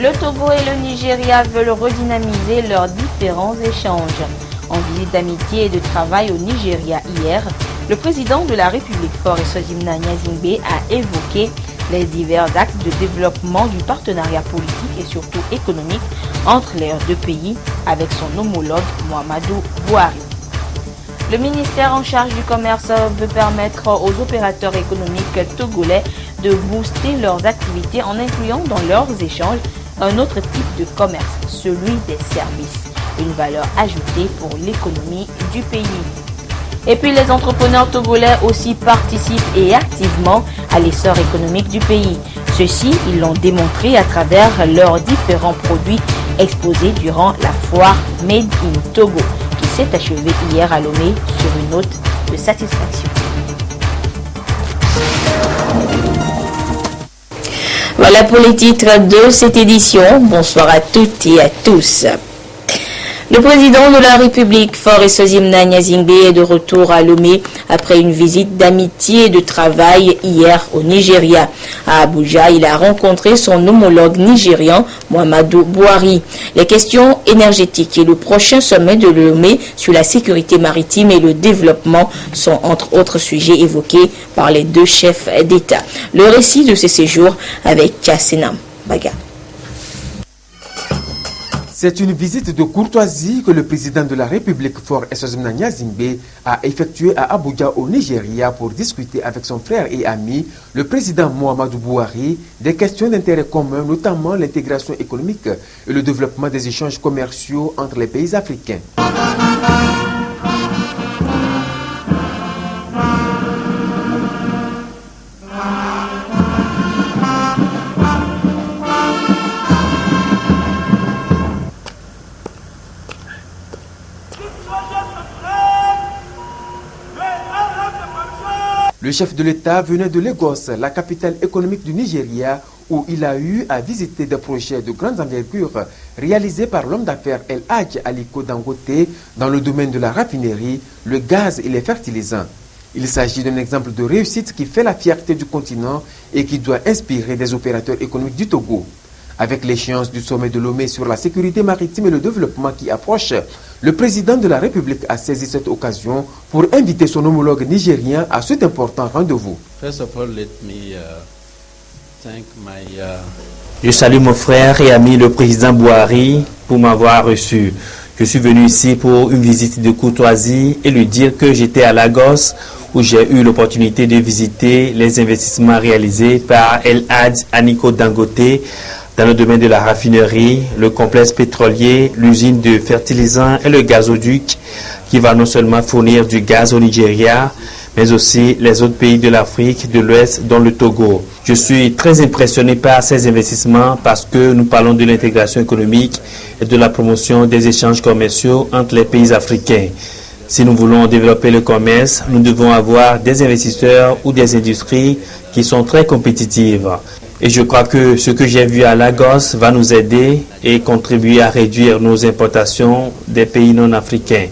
Le Togo et le Nigeria veulent redynamiser leurs différents échanges. En visite d'amitié et de travail au Nigeria hier, le président de la République, Faure Eswazimna Gnassingbé, a évoqué les divers axes de développement du partenariat politique et surtout économique entre les deux pays avec son homologue Muhammadu Buhari. Le ministère en charge du commerce veut permettre aux opérateurs économiques togolais de booster leurs activités en incluant dans leurs échanges un autre type de commerce, celui des services, une valeur ajoutée pour l'économie du pays. Et puis les entrepreneurs togolais aussi participent et activement à l'essor économique du pays. Ceux-ci, ils l'ont démontré à travers leurs différents produits exposés durant la foire Made in Togo, qui s'est achevée hier à Lomé sur une note de satisfaction. Voilà pour les titres de cette édition. Bonsoir à toutes et à tous. Le président de la République, Faure Eswazimna Gnassingbé, est de retour à Lomé après une visite d'amitié et de travail hier au Nigeria. À Abuja, il a rencontré son homologue nigérian, Muhammadu Buhari. Les questions énergétiques et le prochain sommet de Lomé sur la sécurité maritime et le développement sont entre autres sujets évoqués par les deux chefs d'État. Le récit de ce séjour avec Kassenam Baga. C'est une visite de courtoisie que le président de la République, Faure Eswazimna Gnassingbé, a effectuée à Abuja au Nigeria pour discuter avec son frère et ami, le président Muhammadu Buhari, des questions d'intérêt commun, notamment l'intégration économique et le développement des échanges commerciaux entre les pays africains. Le chef de l'État venait de Lagos, la capitale économique du Nigeria, où il a eu à visiter des projets de grande envergure réalisés par l'homme d'affaires El Hadj Aliko Dangote dans le domaine de la raffinerie, le gaz et les fertilisants. Il s'agit d'un exemple de réussite qui fait la fierté du continent et qui doit inspirer des opérateurs économiques du Togo. Avec l'échéance du sommet de Lomé sur la sécurité maritime et le développement qui approche, le président de la République a saisi cette occasion pour inviter son homologue nigérien à cet important rendez-vous. Je salue mon frère et ami le président Buhari pour m'avoir reçu. Je suis venu ici pour une visite de courtoisie et lui dire que j'étais à Lagos où j'ai eu l'opportunité de visiter les investissements réalisés par El Hadj Aliko Dangote dans le domaine de la raffinerie, le complexe pétrolier, l'usine de fertilisants et le gazoduc qui va non seulement fournir du gaz au Nigeria, mais aussi les autres pays de l'Afrique de l'Ouest, dont le Togo. Je suis très impressionné par ces investissements parce que nous parlons de l'intégration économique et de la promotion des échanges commerciaux entre les pays africains. Si nous voulons développer le commerce, nous devons avoir des investisseurs ou des industries qui sont très compétitives. Et je crois que ce que j'ai vu à Lagos va nous aider et contribuer à réduire nos importations des pays non africains.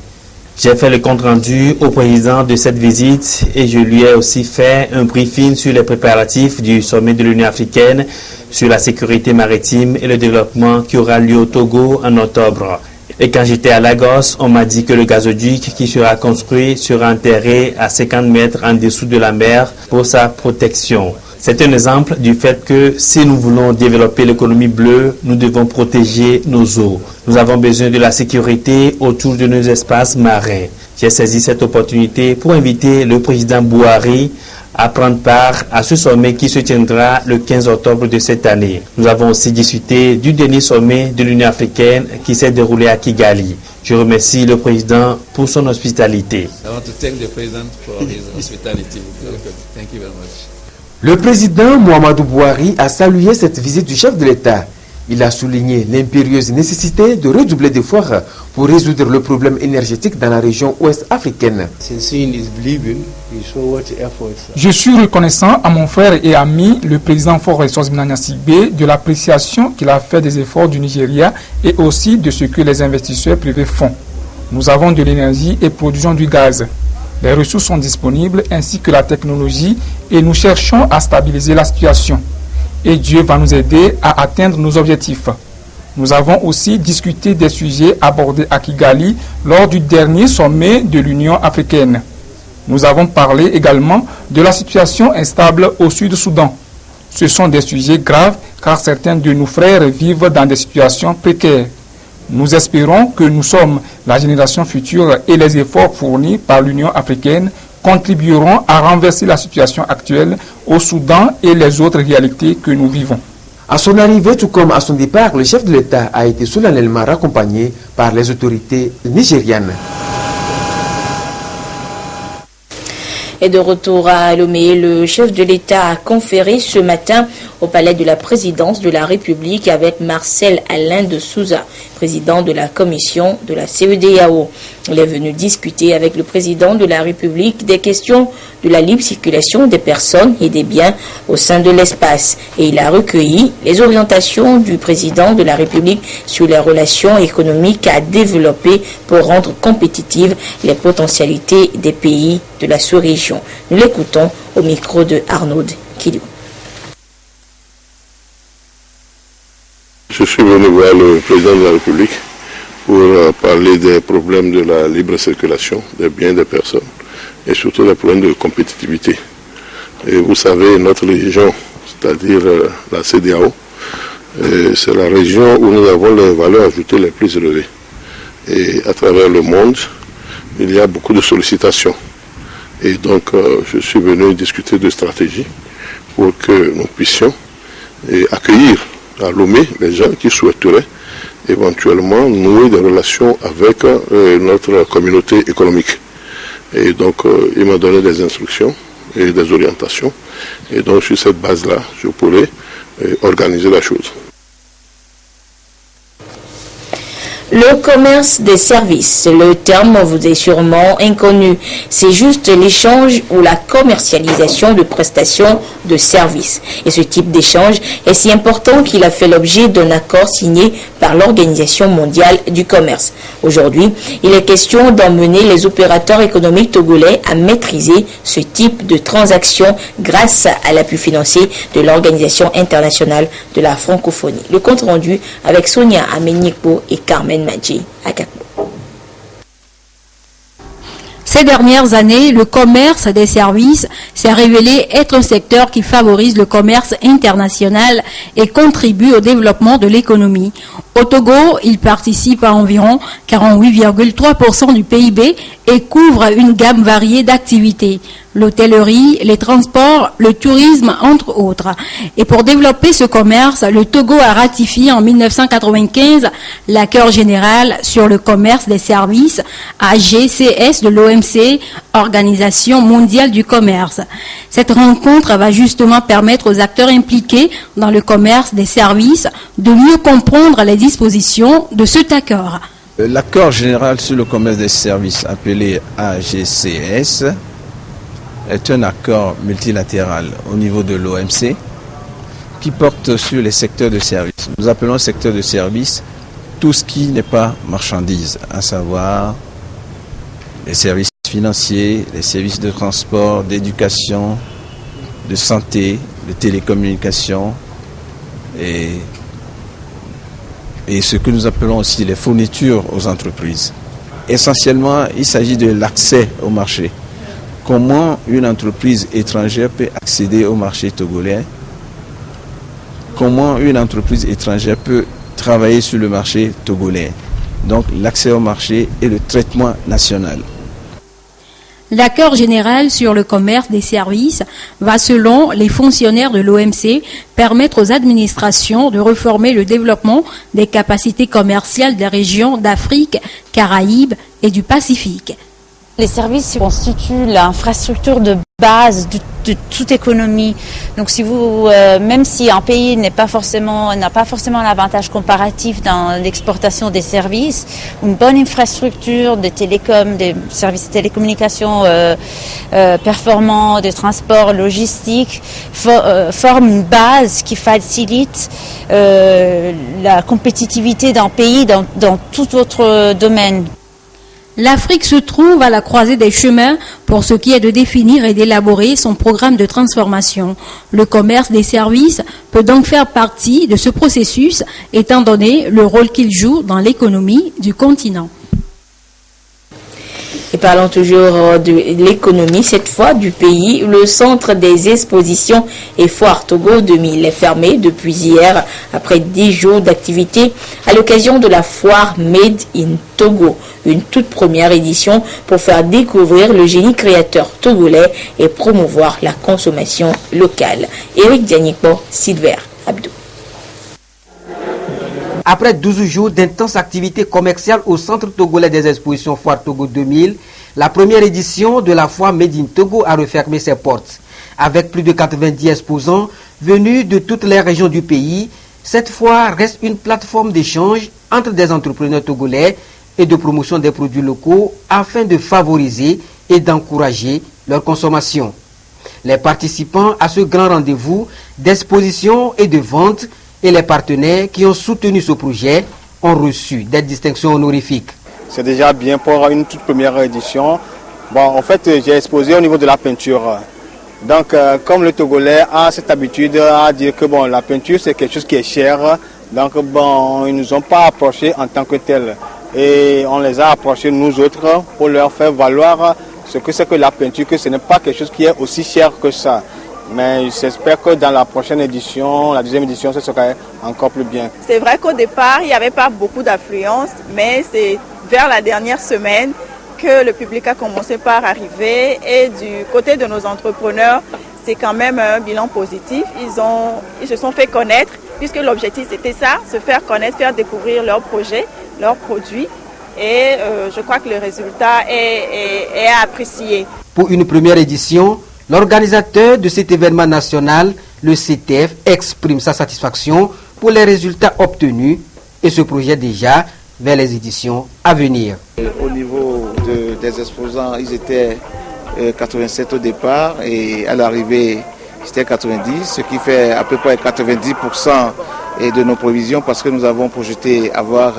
J'ai fait le compte-rendu au président de cette visite et je lui ai aussi fait un briefing sur les préparatifs du sommet de l'Union africaine sur la sécurité maritime et le développement qui aura lieu au Togo en octobre. Et quand j'étais à Lagos, on m'a dit que le gazoduc qui sera construit sera enterré à 50 mètres en dessous de la mer pour sa protection. C'est un exemple du fait que si nous voulons développer l'économie bleue, nous devons protéger nos eaux. Nous avons besoin de la sécurité autour de nos espaces marins. J'ai saisi cette opportunité pour inviter le président Buhari à prendre part à ce sommet qui se tiendra le 15 octobre de cette année. Nous avons aussi discuté du dernier sommet de l'Union africaine qui s'est déroulé à Kigali. Je remercie le président pour son hospitalité. Le président Muhammadu Buhari a salué cette visite du chef de l'État. Il a souligné l'impérieuse nécessité de redoubler d'efforts pour résoudre le problème énergétique dans la région ouest africaine. Je suis reconnaissant à mon frère et ami, le président Faure Eswazimna Gnassingbé, de l'appréciation qu'il a fait des efforts du Nigeria et aussi de ce que les investisseurs privés font. Nous avons de l'énergie et produisons du gaz. Les ressources sont disponibles ainsi que la technologie et nous cherchons à stabiliser la situation. et Dieu va nous aider à atteindre nos objectifs. Nous avons aussi discuté des sujets abordés à Kigali lors du dernier sommet de l'Union africaine. Nous avons parlé également de la situation instable au Sud-Soudan. Ce sont des sujets graves car certains de nos frères vivent dans des situations précaires. Nous espérons que nous sommes la génération future et les efforts fournis par l'Union africaine contribueront à renverser la situation actuelle au Soudan et les autres réalités que nous vivons. À son arrivée, tout comme à son départ, le chef de l'État a été solennellement raccompagné par les autorités nigérianes. Et de retour à Lomé, le chef de l'État a conféré ce matin au palais de la présidence de la République avec Marcel Alain de Souza, président de la commission de la CEDEAO. Il est venu discuter avec le président de la République des questions de la libre circulation des personnes et des biens au sein de l'espace. Et il a recueilli les orientations du président de la République sur les relations économiques à développer pour rendre compétitives les potentialités des pays de la sous-région. Nous l'écoutons au micro de Arnaud Kidou. Je suis venu voir le président de la République pour parler des problèmes de la libre circulation des biens des personnes et surtout des problèmes de compétitivité. Et vous savez, notre région, c'est-à-dire la CEDEAO, c'est la région où nous avons les valeurs ajoutées les plus élevées. Et à travers le monde, il y a beaucoup de sollicitations. Et donc, je suis venu discuter de stratégie pour que nous puissions accueillir à Lomé les gens qui souhaiteraient éventuellement nouer des relations avec notre communauté économique. Et donc, il m'a donné des instructions et des orientations. Et donc, sur cette base-là, je pourrais organiser la chose. Le commerce des services, le terme vous est sûrement inconnu. C'est juste l'échange ou la commercialisation de prestations de services. Et ce type d'échange est si important qu'il a fait l'objet d'un accord signé par l'Organisation mondiale du commerce. Aujourd'hui, il est question d'emmener les opérateurs économiques togolais à maîtriser ce type de transactions grâce à l'appui financier de l'Organisation internationale de la francophonie. Le compte rendu avec Sonia Amenikpo et Carmen Madji Akakbo. Ces dernières années, le commerce des services s'est révélé être un secteur qui favorise le commerce international et contribue au développement de l'économie. Au Togo, il participe à environ 48,3% du PIB et couvre une gamme variée d'activités. L'hôtellerie, les transports, le tourisme, entre autres. Et pour développer ce commerce, le Togo a ratifié en 1995 l'accord général sur le commerce des services, AGCS de l'OMC, Organisation mondiale du commerce. Cette rencontre va justement permettre aux acteurs impliqués dans le commerce des services de mieux comprendre les dispositions de cet accord. L'accord général sur le commerce des services, appelé AGCS, est un accord multilatéral au niveau de l'OMC qui porte sur les secteurs de services. Nous appelons secteur de services tout ce qui n'est pas marchandise, à savoir les services financiers, les services de transport, d'éducation, de santé, de télécommunications et ce que nous appelons aussi les fournitures aux entreprises. Essentiellement, il s'agit de l'accès au marché. Comment une entreprise étrangère peut accéder au marché togolais? Comment une entreprise étrangère peut travailler sur le marché togolais? Donc l'accès au marché et le traitement national. L'accord général sur le commerce des services va, selon les fonctionnaires de l'OMC, permettre aux administrations de reformer le développement des capacités commerciales des régions d'Afrique, Caraïbes et du Pacifique. Les services constituent l'infrastructure de base de toute économie. Donc, même si un pays n'a pas forcément un avantage comparatif dans l'exportation des services, une bonne infrastructure de télécom, des services de télécommunications performants, de transport, logistique, forme une base qui facilite la compétitivité d'un pays dans tout autre domaine. L'Afrique se trouve à la croisée des chemins pour ce qui est de définir et d'élaborer son programme de transformation. Le commerce des services peut donc faire partie de ce processus, étant donné le rôle qu'il joue dans l'économie du continent. Et parlons toujours de l'économie, cette fois du pays. Le centre des expositions et foires Togo 2000 est fermé depuis hier après 10 jours d'activité à l'occasion de la foire Made in Togo, une toute première édition pour faire découvrir le génie créateur togolais et promouvoir la consommation locale. Eric Dianikbo, Silver Abdou. Après 12 jours d'intenses activités commerciales au Centre togolais des expositions Foire Togo 2000, la première édition de la foire Made in Togo a refermé ses portes. Avec plus de 90 exposants venus de toutes les régions du pays, cette foire reste une plateforme d'échange entre des entrepreneurs togolais et de promotion des produits locaux afin de favoriser et d'encourager leur consommation. Les participants à ce grand rendez-vous d'exposition et de vente et les partenaires qui ont soutenu ce projet ont reçu des distinctions honorifiques. C'est déjà bien pour une toute première édition. Bon, en fait, j'ai exposé au niveau de la peinture. Donc, comme le Togolais a cette habitude à dire que bon, la peinture c'est quelque chose qui est cher, donc bon, ils ne nous ont pas approchés en tant que tel. Et on les a approchés nous autres pour leur faire valoir ce que c'est que la peinture, que ce n'est pas quelque chose qui est aussi cher que ça. Mais j'espère que dans la prochaine édition, la deuxième édition, ce sera encore plus bien. C'est vrai qu'au départ, il n'y avait pas beaucoup d'affluence, mais c'est vers la dernière semaine que le public a commencé par arriver. Et du côté de nos entrepreneurs, c'est quand même un bilan positif. Ils se sont fait connaître, puisque l'objectif c'était ça, se faire connaître, faire découvrir leurs projets, leurs produits. Et je crois que le résultat est à apprécier. Pour une première édition, l'organisateur de cet événement national, le CTF, exprime sa satisfaction pour les résultats obtenus et se projette déjà vers les éditions à venir. Au niveau des exposants, ils étaient 87 au départ et à l'arrivée, c'était 90, ce qui fait à peu près 90% de nos prévisions parce que nous avons projeté avoir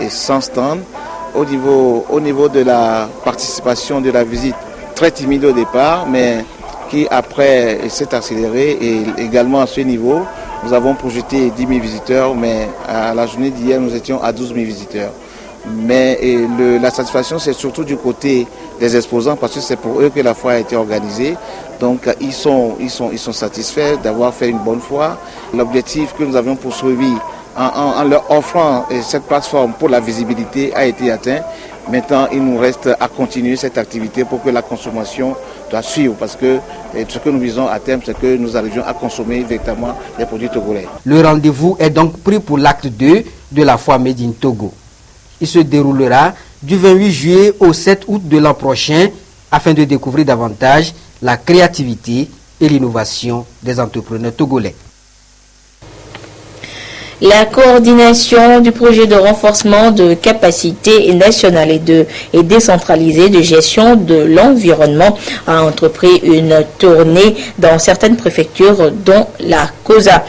100 stands. Au niveau de la participation de la visite, très timide au départ, mais qui après s'est accéléré et également à ce niveau, nous avons projeté 10 000 visiteurs, mais à la journée d'hier, nous étions à 12 000 visiteurs. Mais la satisfaction, c'est surtout du côté des exposants, parce que c'est pour eux que la foire a été organisée. Donc, ils sont satisfaits d'avoir fait une bonne foire. L'objectif que nous avions poursuivi en leur offrant cette plateforme pour la visibilité a été atteint. Maintenant, il nous reste à continuer cette activité pour que la consommation doit suivre, parce que ce que nous visons à terme, c'est que nous arrivions à consommer véritablement les produits togolais. Le rendez-vous est donc pris pour l'acte 2 de la foire Made in Togo. Il se déroulera du 28 juillet au 7 août de l'an prochain afin de découvrir davantage la créativité et l'innovation des entrepreneurs togolais. La coordination du projet de renforcement de capacité nationale et décentralisée de gestion de l'environnement a entrepris une tournée dans certaines préfectures, dont la COSA.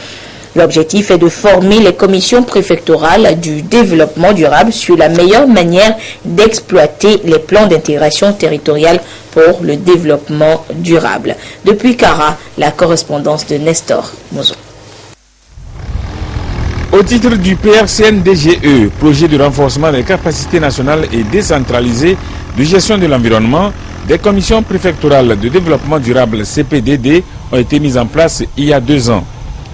L'objectif est de former les commissions préfectorales du développement durable sur la meilleure manière d'exploiter les plans d'intégration territoriale pour le développement durable. Depuis Kara, la correspondance de Nestor Mozo. Au titre du PRCN-DGE, projet de renforcement des capacités nationales et décentralisées de gestion de l'environnement, des commissions préfectorales de développement durable CPDD ont été mises en place il y a 2 ans.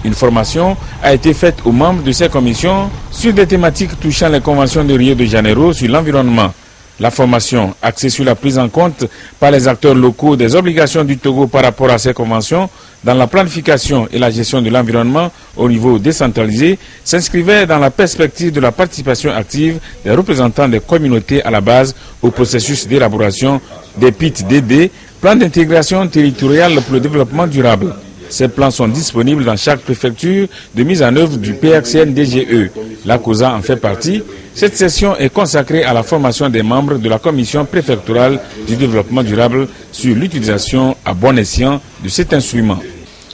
Une formation a été faite aux membres de ces commissions sur des thématiques touchant les conventions de Rio de Janeiro sur l'environnement. La formation, axée sur la prise en compte par les acteurs locaux des obligations du Togo par rapport à ces conventions dans la planification et la gestion de l'environnement au niveau décentralisé, s'inscrivait dans la perspective de la participation active des représentants des communautés à la base au processus d'élaboration des PIT-DD, plans d'intégration territoriale pour le développement durable. Ces plans sont disponibles dans chaque préfecture de mise en œuvre du PRCN-DGE. La COSA en fait partie. Cette session est consacrée à la formation des membres de la commission préfectorale du développement durable sur l'utilisation à bon escient de cet instrument.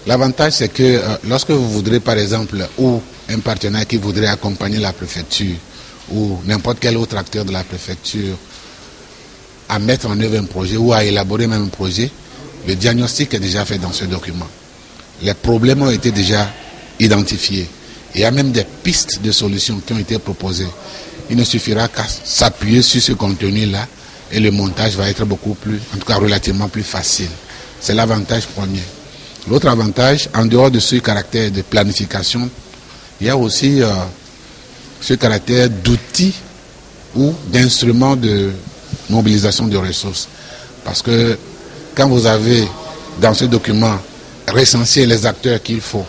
L'avantage, c'est que lorsque vous voudrez, par exemple, ou un partenaire qui voudrait accompagner la préfecture, ou n'importe quel autre acteur de la préfecture, à mettre en œuvre un projet ou à élaborer même un projet, le diagnostic est déjà fait dans ce document. Les problèmes ont été déjà identifiés. Il y a même des pistes de solutions qui ont été proposées. Il ne suffira qu'à s'appuyer sur ce contenu-là et le montage va être beaucoup plus, en tout cas relativement plus facile. C'est l'avantage premier. L'autre avantage, en dehors de ce caractère de planification, il y a aussi ce caractère d'outils ou d'instruments de mobilisation de ressources. Parce que quand vous avez dans ce document recensé les acteurs qu'il faut,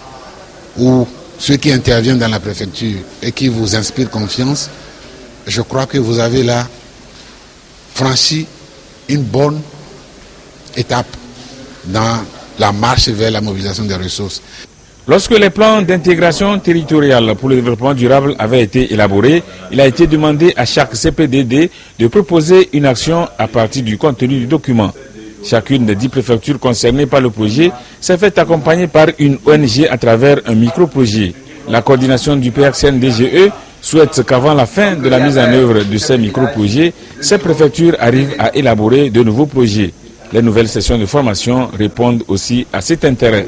ou ceux qui interviennent dans la préfecture et qui vous inspirent confiance, je crois que vous avez là franchi une bonne étape dans la marche vers la mobilisation des ressources. Lorsque les plans d'intégration territoriale pour le développement durable avaient été élaborés, il a été demandé à chaque CPDD de proposer une action à partir du contenu du document. Chacune des 10 préfectures concernées par le projet s'est fait accompagner par une ONG à travers un micro-projet. La coordination du PRCN-DGE souhaite qu'avant la fin de la mise en œuvre de ces micro-projets, ces préfectures arrivent à élaborer de nouveaux projets. Les nouvelles sessions de formation répondent aussi à cet intérêt.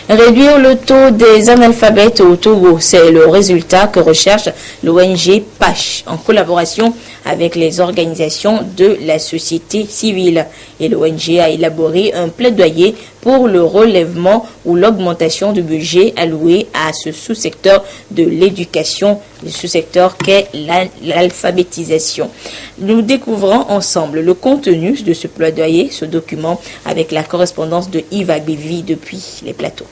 Réduire le taux des analphabètes au Togo, c'est le résultat que recherche l'ONG PACH en collaboration avec les organisations de la société civile. Et l'ONG a élaboré un plaidoyer pour le relèvement ou l'augmentation du budget alloué à ce sous-secteur de l'éducation, le sous-secteur qu'est l'alphabétisation. Nous découvrons ensemble le contenu de ce plaidoyer, ce document, avec la correspondance de Yves Agbevi depuis les plateaux.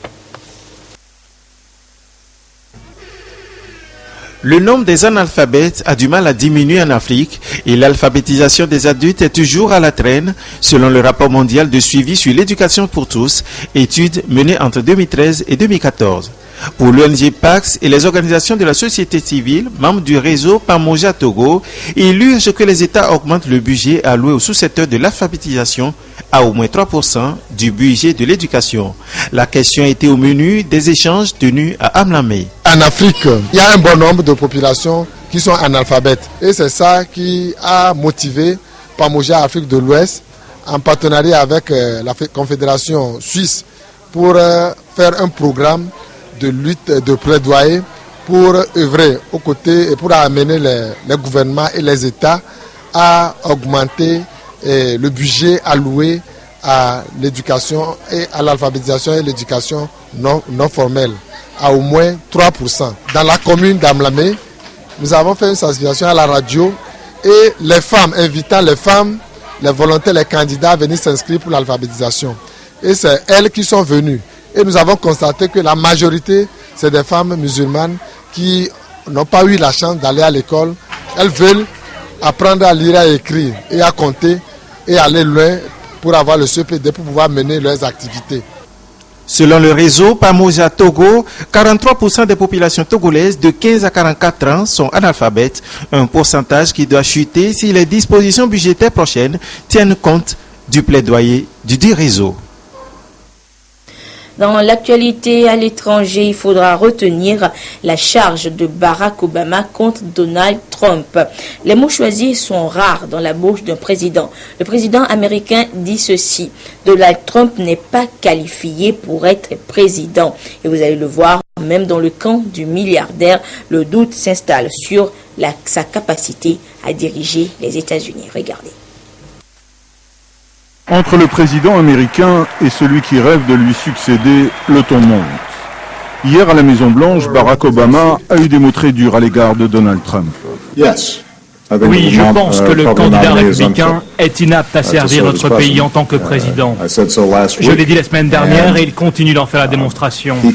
Le nombre des analphabètes a du mal à diminuer en Afrique et l'alphabétisation des adultes est toujours à la traîne, selon le rapport mondial de suivi sur l'éducation pour tous, étude menée entre 2013 et 2014. Pour l'ONG PAX et les organisations de la société civile, membres du réseau Pamoja Togo, il urge que les États augmentent le budget alloué au sous-secteur de l'alphabétisation à au moins 3% du budget de l'éducation. La question était au menu des échanges tenus à Amlamé. En Afrique, il y a un bon nombre de populations qui sont analphabètes. Et c'est ça qui a motivé Pamoja Afrique de l'Ouest, en partenariat avec la Confédération suisse, pour faire un programme de lutte, de plaidoyer, pour œuvrer aux côtés et pour amener les gouvernements et les États à augmenter le budget alloué à l'éducation et à l'alphabétisation et l'éducation non formelle à au moins 3%. Dans la commune d'Amlamé, nous avons fait une sensibilisation à la radio et les femmes, invitant les femmes, les volontaires, les candidats à venir s'inscrire pour l'alphabétisation. Et c'est elles qui sont venues. Et nous avons constaté que la majorité, c'est des femmes musulmanes qui n'ont pas eu la chance d'aller à l'école. Elles veulent apprendre à lire, à écrire et à compter et aller loin pour avoir le CPD, pour pouvoir mener leurs activités. Selon le réseau Pamoja Togo, 43% des populations togolaises de 15 à 44 ans sont analphabètes, un pourcentage qui doit chuter si les dispositions budgétaires prochaines tiennent compte du plaidoyer du dit réseau. Dans l'actualité à l'étranger, il faudra retenir la charge de Barack Obama contre Donald Trump. Les mots choisis sont rares dans la bouche d'un président. Le président américain dit ceci: Donald Trump n'est pas qualifié pour être président. Et vous allez le voir, même dans le camp du milliardaire, le doute s'installe sur sa capacité à diriger les États-Unis. Regardez. Entre le président américain et celui qui rêve de lui succéder, le ton monte. Hier à la Maison-Blanche, Barack Obama a eu des mots très durs à l'égard de Donald Trump. Oui, je pense que le candidat républicain est inapte à servir notre pays en tant que président. Je l'ai dit la semaine dernière et il continue d'en faire la démonstration. Il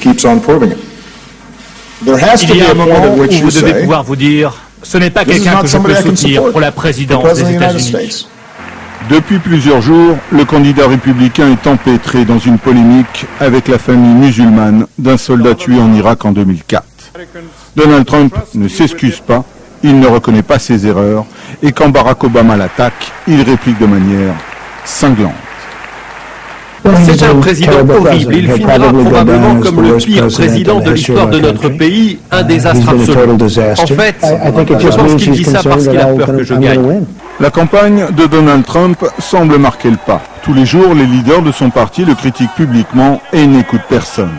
y a un moment où vous devez pouvoir vous dire, ce n'est pas quelqu'un que je peux soutenir pour la présidence des États-Unis. Depuis plusieurs jours, le candidat républicain est empêtré dans une polémique avec la famille musulmane d'un soldat tué en Irak en 2004. Donald Trump ne s'excuse pas, il ne reconnaît pas ses erreurs, et quand Barack Obama l'attaque, il réplique de manière cinglante. C'est un président horrible. Il finira probablement comme le pire président de l'histoire de notre pays, un désastre absolu. En fait, je pense qu'il dit ça parce qu'il a peur que je gagne. La campagne de Donald Trump semble marquer le pas. Tous les jours, les leaders de son parti le critiquent publiquement et n'écoutent personne.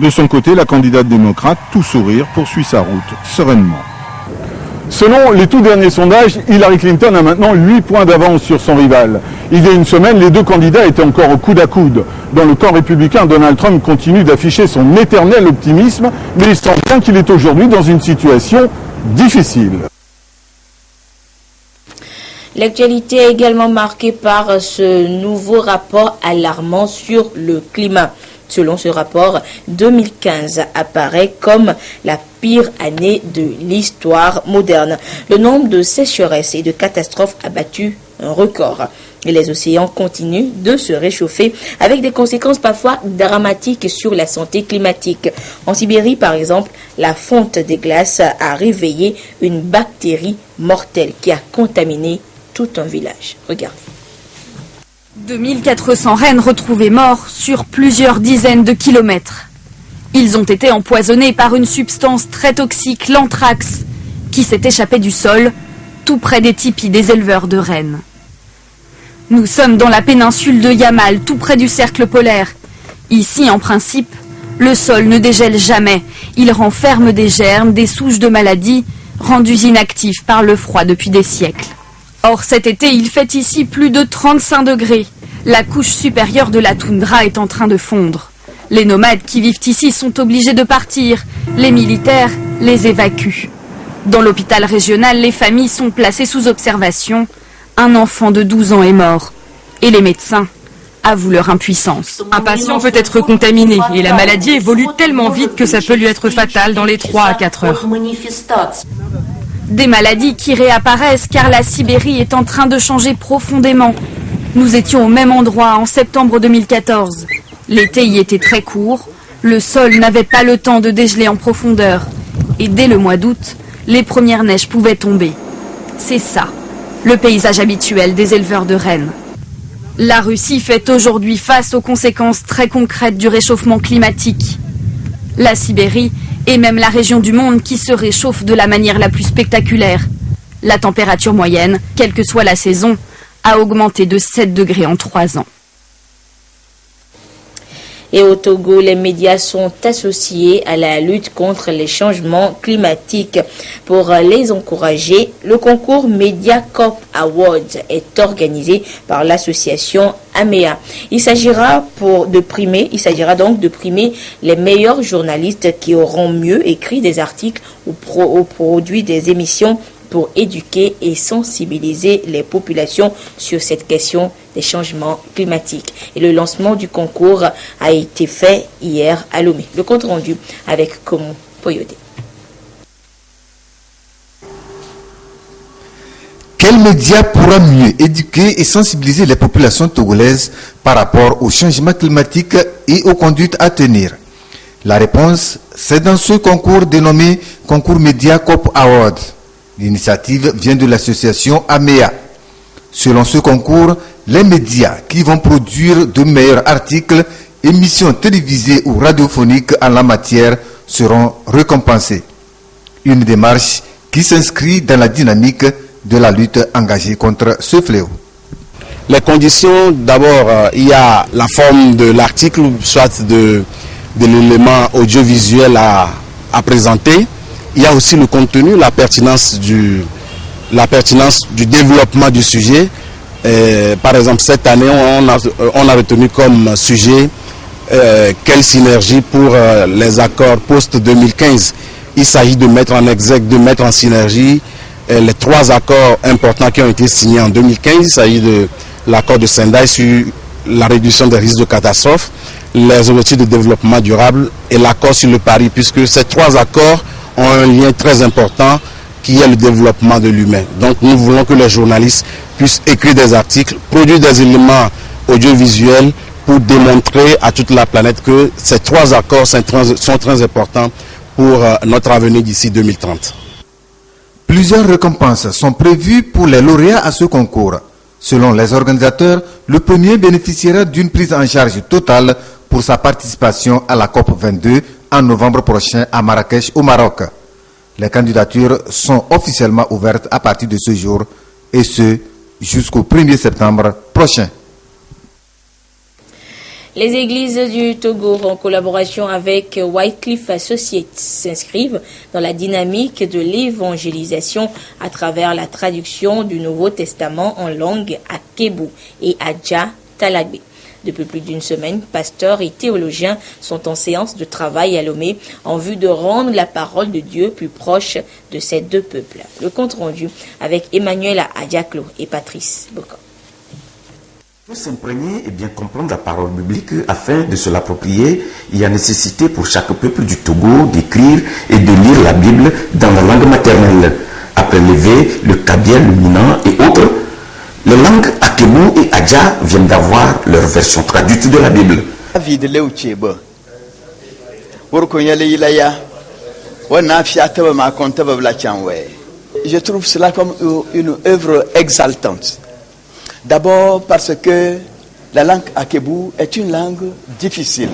De son côté, la candidate démocrate, tout sourire, poursuit sa route sereinement. Selon les tout derniers sondages, Hillary Clinton a maintenant 8 points d'avance sur son rival. Il y a une semaine, les deux candidats étaient encore au coude à coude. Dans le camp républicain, Donald Trump continue d'afficher son éternel optimisme, mais il sent bien qu'il est aujourd'hui dans une situation difficile. L'actualité est également marquée par ce nouveau rapport alarmant sur le climat. Selon ce rapport, 2015 apparaît comme la pire année de l'histoire moderne. Le nombre de sécheresses et de catastrophes a battu un record. Et les océans continuent de se réchauffer avec des conséquences parfois dramatiques sur la santé climatique. En Sibérie, par exemple, la fonte des glaces a réveillé une bactérie mortelle qui a contaminé tout un village. Regardez. 2400 rennes retrouvées morts sur plusieurs dizaines de kilomètres. Ils ont été empoisonnés par une substance très toxique, l'anthrax, qui s'est échappée du sol, tout près des tipis des éleveurs de rennes. Nous sommes dans la péninsule de Yamal, tout près du cercle polaire. Ici, en principe, le sol ne dégèle jamais. Il renferme des germes, des souches de maladies, rendus inactifs par le froid depuis des siècles. Or, cet été, il fait ici plus de 35 degrés. La couche supérieure de la toundra est en train de fondre. Les nomades qui vivent ici sont obligés de partir. Les militaires les évacuent. Dans l'hôpital régional, les familles sont placées sous observation. Un enfant de 12 ans est mort. Et les médecins avouent leur impuissance. Un patient peut être contaminé et la maladie évolue tellement vite que ça peut lui être fatal dans les 3 à 4 heures. Des maladies qui réapparaissent car la Sibérie est en train de changer profondément. Nous étions au même endroit en septembre 2014. L'été y était très court, le sol n'avait pas le temps de dégeler en profondeur. Et dès le mois d'août, les premières neiges pouvaient tomber. C'est ça, le paysage habituel des éleveurs de rennes. La Russie fait aujourd'hui face aux conséquences très concrètes du réchauffement climatique. La Sibérie et même la région du monde qui se réchauffe de la manière la plus spectaculaire. La température moyenne, quelle que soit la saison, a augmenté de 7 degrés en 3 ans. Et au Togo, les médias sont associés à la lutte contre les changements climatiques. Pour les encourager, le concours MediaCorp Awards est organisé par l'association AMEA. Il s'agira donc de primer les meilleurs journalistes qui auront mieux écrit des articles ou produit des émissions pour éduquer et sensibiliser les populations sur cette question des changements climatiques. Et le lancement du concours a été fait hier à Lomé. Le compte rendu avec Komo Poyodé. Quel média pourra mieux éduquer et sensibiliser les populations togolaises par rapport aux changements climatiques et aux conduites à tenir? La réponse, c'est dans ce concours dénommé Concours MediaCorp Awards. L'initiative vient de l'association AMEA. Selon ce concours, les médias qui vont produire de meilleurs articles, émissions télévisées ou radiophoniques en la matière seront récompensés. Une démarche qui s'inscrit dans la dynamique de la lutte engagée contre ce fléau. Les conditions, d'abord, il y a la forme de l'article, soit de l'élément audiovisuel à présenter. Il y a aussi le contenu, la pertinence du développement du sujet. Par exemple, cette année, on a retenu comme sujet quelle synergie pour les accords post-2015. Il s'agit de mettre en exergue, de mettre en synergie les 3 accords importants qui ont été signés en 2015. Il s'agit de l'accord de Sendai sur la réduction des risques de catastrophe, les objectifs de développement durable et l'accord sur le Paris, puisque ces 3 accords ont un lien très important qui est le développement de l'humain. Donc nous voulons que les journalistes puissent écrire des articles, produire des éléments audiovisuels pour démontrer à toute la planète que ces 3 accords sont très importants pour notre avenir d'ici 2030. Plusieurs récompenses sont prévues pour les lauréats à ce concours. Selon les organisateurs, le premier bénéficiera d'une prise en charge totale pour sa participation à la COP 22 en novembre prochain à Marrakech au Maroc. Les candidatures sont officiellement ouvertes à partir de ce jour et ce jusqu'au 1er septembre prochain. Les églises du Togo, en collaboration avec Wycliffe Associates, s'inscrivent dans la dynamique de l'évangélisation à travers la traduction du Nouveau Testament en langue Akebu et Adja Talagbe. Depuis plus d'une semaine, pasteurs et théologiens sont en séance de travail à Lomé en vue de rendre la parole de Dieu plus proche de ces deux peuples. Le compte rendu avec Emmanuel Adjaklo et Patrice Bocca. Pour s'imprégner et bien comprendre la parole biblique afin de se l'approprier, il y a nécessité pour chaque peuple du Togo d'écrire et de lire la Bible dans la langue maternelle. Après l'évé, le kabiel, le minan et autres, les langues Akebu et Adja viennent d'avoir leur version traduite de la Bible. Je trouve cela comme une œuvre exaltante. D'abord parce que la langue Akebu est une langue difficile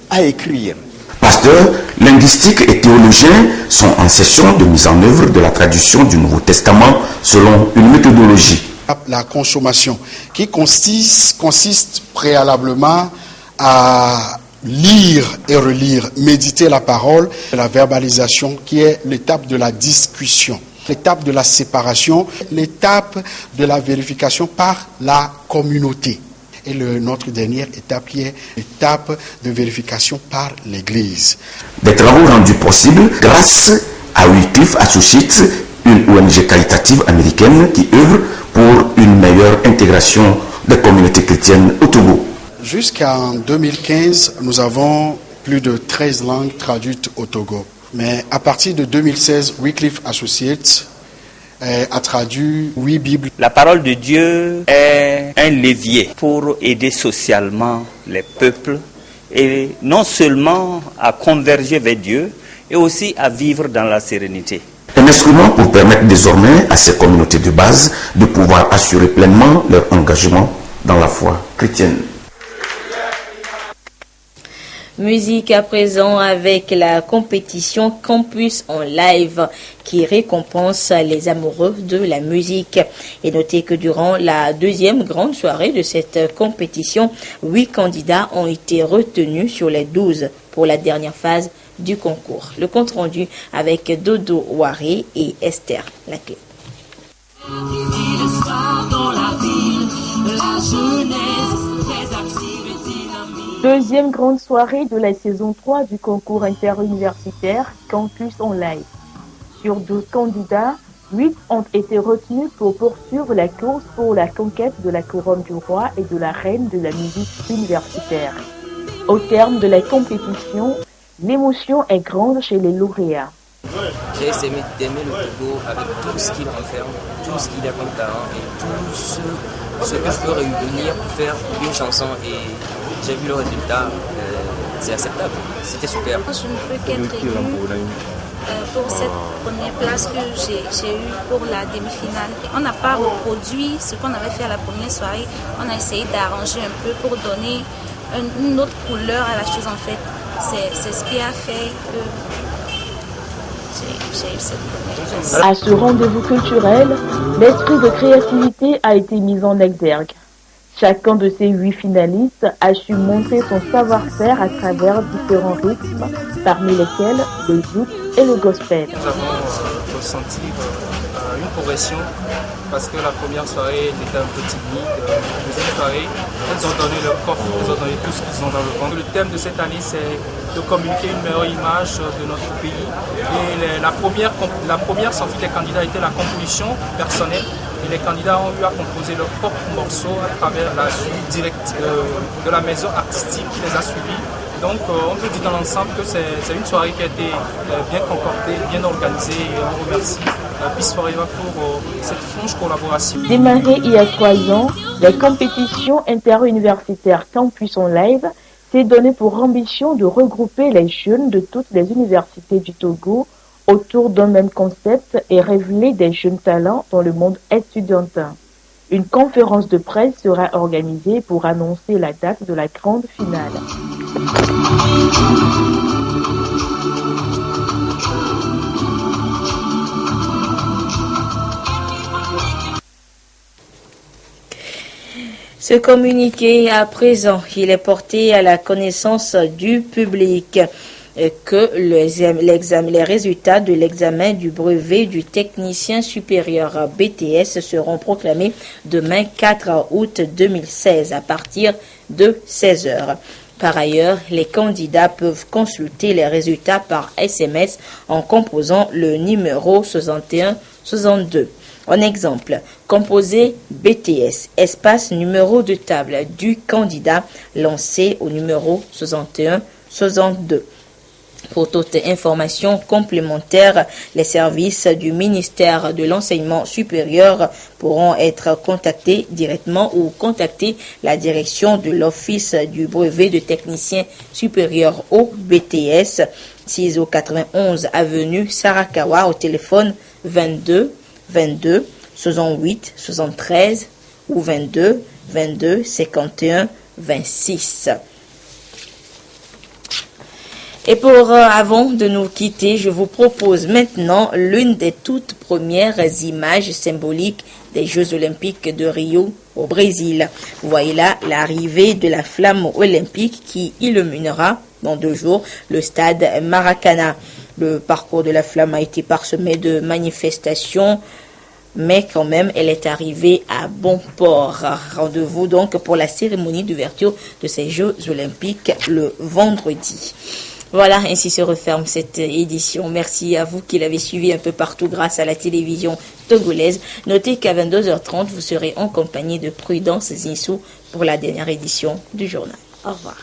à écrire. Pasteurs, linguistiques et théologiens sont en session de mise en œuvre de la traduction du Nouveau Testament selon une méthodologie. La consommation qui consiste préalablement à lire et relire, méditer la parole, la verbalisation qui est l'étape de la discussion, l'étape de la séparation, l'étape de la vérification par la communauté. Et notre dernière étape qui est l'étape de vérification par l'Église. Des travaux rendus possibles grâce à Wycliffe Associates, une ONG caritative américaine qui œuvre pour une meilleure intégration des communautés chrétiennes au Togo. Jusqu'en 2015, nous avons plus de 13 langues traduites au Togo. Mais à partir de 2016, Wycliffe Associates a traduit 8 Bibles. La parole de Dieu est un levier pour aider socialement les peuples et non seulement à converger vers Dieu, et aussi à vivre dans la sérénité. Un instrument pour permettre désormais à ces communautés de base de pouvoir assurer pleinement leur engagement dans la foi chrétienne. Musique à présent avec la compétition Campus en live qui récompense les amoureux de la musique. Et notez que durant la deuxième grande soirée de cette compétition, 8 candidats ont été retenus sur les 12 pour la dernière phase du concours. Le compte rendu avec Dodo Waré et Esther Laclé. Deuxième grande soirée de la saison 3 du concours interuniversitaire Campus en live. Sur 12 candidats, 8 ont été retenus pour poursuivre la course pour la conquête de la couronne du roi et de la reine de la musique universitaire. Au terme de la compétition, l'émotion est grande chez les lauréats. J'ai essayé d'aimer le Togo avec tout ce qu'il renferme, tout ce qu'il a comme talent et tout ce que je peux réunir pour faire une chanson, et j'ai vu le résultat, c'est acceptable, c'était super. Je ne peux qu'être émue pour cette première place que j'ai eue pour la demi-finale. On n'a pas reproduit ce qu'on avait fait à la première soirée, on a essayé d'arranger un peu pour donner une autre couleur à la chose en fait. C'est ce qui a fait que j'ai eu cette première place. À ce rendez-vous culturel, l'esprit de créativité a été mis en exergue. Chacun de ces 8 finalistes a su montrer son savoir-faire à travers différents rythmes, parmi lesquels le zouk et le gospel. Nous avons ressenti une progression parce que la première soirée était un peu timide. La deuxième soirée, ils ont donné leur coffre, ils ont donné tout ce qu'ils ont dans le ventre. Le thème de cette année, c'est de communiquer une meilleure image de notre pays. Et la première sortie des candidats était la composition personnelle. Et les candidats ont eu à composer leur propre morceau à travers la suite directe de la maison artistique qui les a suivis. Donc on peut dire dans l'ensemble que c'est une soirée qui a été bien concordée, bien organisée, et on remercie Peace Forever pour cette franche collaboration. Démarrée il y a 3 ans, la compétition interuniversitaire Campus en live s'est donnée pour ambition de regrouper les jeunes de toutes les universités du Togo autour d'un même concept et révéler des jeunes talents dans le monde estudiantin. Une conférence de presse sera organisée pour annoncer la date de la grande finale. Ce communiqué à présent, il est porté à la connaissance du public que les résultats de l'examen du brevet du technicien supérieur BTS seront proclamés demain 4 août 2016 à partir de 16h. Par ailleurs, les candidats peuvent consulter les résultats par SMS en composant le numéro 6162. En exemple, composez BTS, espace numéro de table du candidat lancé au numéro 6162. Pour toute information complémentaire, les services du ministère de l'Enseignement supérieur pourront être contactés directement ou contacter la direction de l'Office du brevet de technicien supérieur au BTS, 6 au 91 avenue Sarakawa au téléphone 22 68 73 ou 22 51 26. Et avant de nous quitter, je vous propose maintenant l'une des toutes premières images symboliques des Jeux Olympiques de Rio au Brésil. Vous voyez là l'arrivée de la flamme olympique qui illuminera dans 2 jours le stade Maracanã. Le parcours de la flamme a été parsemé de manifestations, mais quand même, elle est arrivée à bon port. Rendez-vous donc pour la cérémonie d'ouverture de ces Jeux Olympiques le vendredi. Voilà, ainsi se referme cette édition. Merci à vous qui l'avez suivi un peu partout grâce à la télévision togolaise. Notez qu'à 22h30, vous serez en compagnie de Prudence Zinsou pour la dernière édition du journal. Au revoir.